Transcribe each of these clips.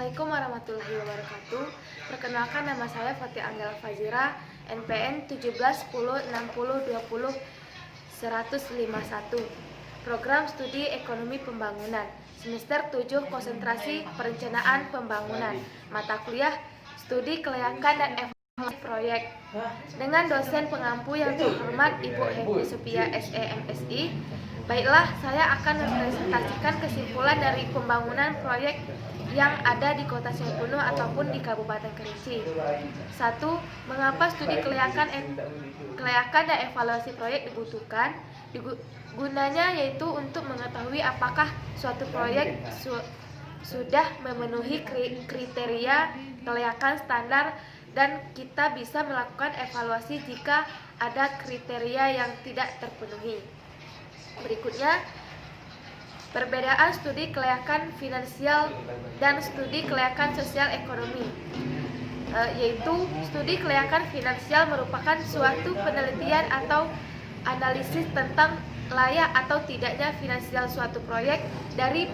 Assalamualaikum warahmatullahi wabarakatuh. Perkenalkan, nama saya Fatia Anggela Fazira, NPM 171060200151. Program Studi Ekonomi Pembangunan, Semester 7, Konsentrasi Perencanaan Pembangunan. Mata kuliah Studi Kelayakan dan Evaluasi Proyek. Dengan dosen pengampu yang terhormat Ibu Hevi Supia SE MSI. Baiklah, saya akan mempresentasikan kesimpulan dari pembangunan proyek yang ada di Kota Saipununh ataupun di Kabupaten Kerinci. 1. Mengapa studi kelayakan dan evaluasi proyek dibutuhkan? Gunanya yaitu untuk mengetahui apakah suatu proyek sudah memenuhi kriteria kelayakan standar, dan kita bisa melakukan evaluasi jika ada kriteria yang tidak terpenuhi. Berikutnya, perbedaan studi kelayakan finansial dan studi kelayakan sosial ekonomi. Yaitu studi kelayakan finansial merupakan suatu penelitian atau analisis tentang layak atau tidaknya finansial suatu proyek dari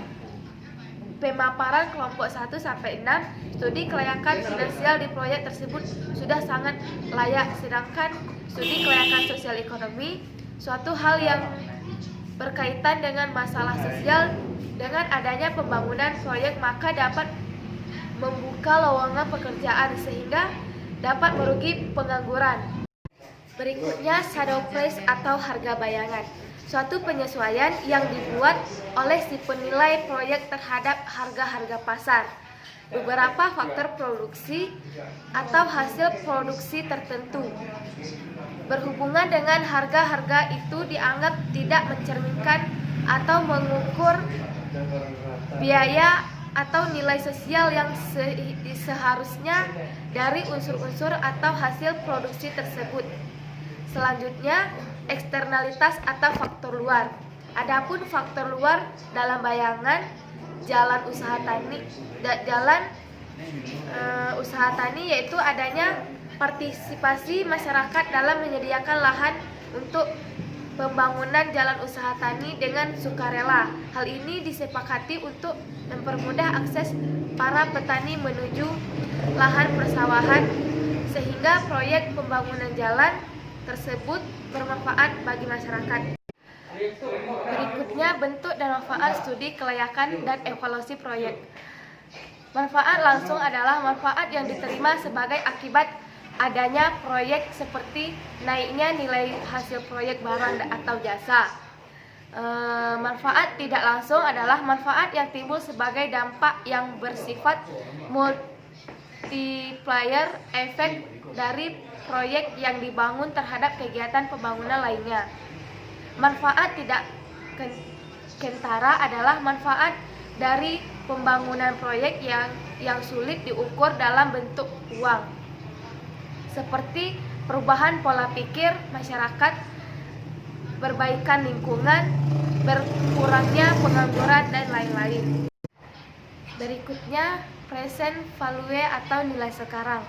pemaparan kelompok 1 sampai 6. Studi kelayakan finansial di proyek tersebut sudah sangat layak, sedangkan studi kelayakan sosial ekonomi suatu hal yang berkaitan dengan masalah sosial. Dengan adanya pembangunan proyek maka dapat membuka lowongan pekerjaan sehingga dapat merugi pengangguran. Berikutnya, shadow price atau harga bayangan, suatu penyesuaian yang dibuat oleh si penilai proyek terhadap harga-harga pasar. Beberapa faktor produksi atau hasil produksi tertentu berhubungan dengan harga-harga itu dianggap tidak mencerminkan atau mengukur biaya atau nilai sosial yang seharusnya dari unsur-unsur atau hasil produksi tersebut. Selanjutnya, eksternalitas atau faktor luar. Adapun faktor luar dalam bayangan usaha tani yaitu adanya partisipasi masyarakat dalam menyediakan lahan untuk pembangunan jalan usaha tani dengan sukarela. Hal ini disepakati untuk mempermudah akses para petani menuju lahan persawahan sehingga proyek pembangunan jalan tersebut bermanfaat bagi masyarakat. Berikutnya, bentuk dan manfaat studi kelayakan dan evaluasi proyek. Manfaat langsung adalah manfaat yang diterima sebagai akibat adanya proyek seperti naiknya nilai hasil proyek barang atau jasa. Manfaat tidak langsung adalah manfaat yang timbul sebagai dampak yang bersifat multiplier efek dari proyek yang dibangun terhadap kegiatan pembangunan lainnya. Manfaat tidak kentara adalah manfaat dari pembangunan proyek yang sulit diukur dalam bentuk uang, seperti perubahan pola pikir masyarakat, perbaikan lingkungan, berkurangnya pengangguran, dan lain-lain. Berikutnya, present value atau nilai sekarang.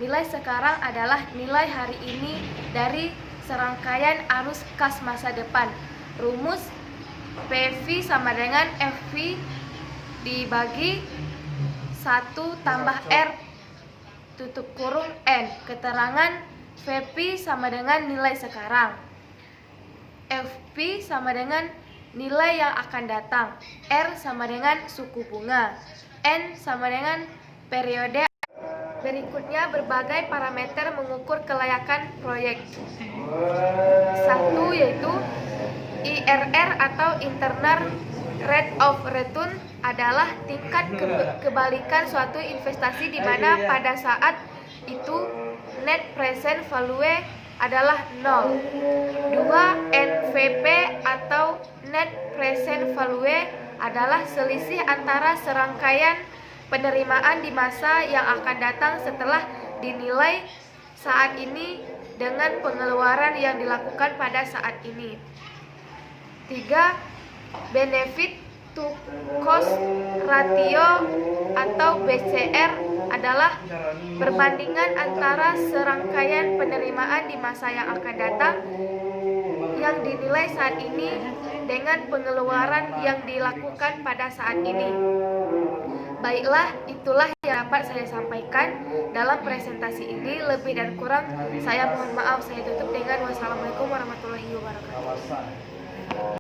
Nilai sekarang adalah nilai hari ini dari serangkaian arus kas masa depan. Rumus PV sama dengan FV dibagi 1 tambah R tutup kurung N. Keterangan VP sama dengan nilai sekarang, FP sama dengan nilai yang akan datang, R sama dengan suku bunga, N sama dengan periode. Berikutnya, berbagai parameter mengukur kelayakan proyek. 1 yaitu IRR atau Internal Rate of Return adalah tingkat kebalikan suatu investasi di mana pada saat itu net present value adalah 0. 2. NPV atau net present value adalah selisih antara serangkaian penerimaan di masa yang akan datang setelah dinilai saat ini dengan pengeluaran yang dilakukan pada saat ini. 3. Benefit to cost ratio atau BCR adalah perbandingan antara serangkaian penerimaan di masa yang akan datang yang dinilai saat ini dengan pengeluaran yang dilakukan pada saat ini. Baiklah, itulah yang dapat saya sampaikan dalam presentasi ini. Lebih dan kurang saya mohon maaf. Saya tutup dengan wassalamualaikum warahmatullahi wabarakatuh.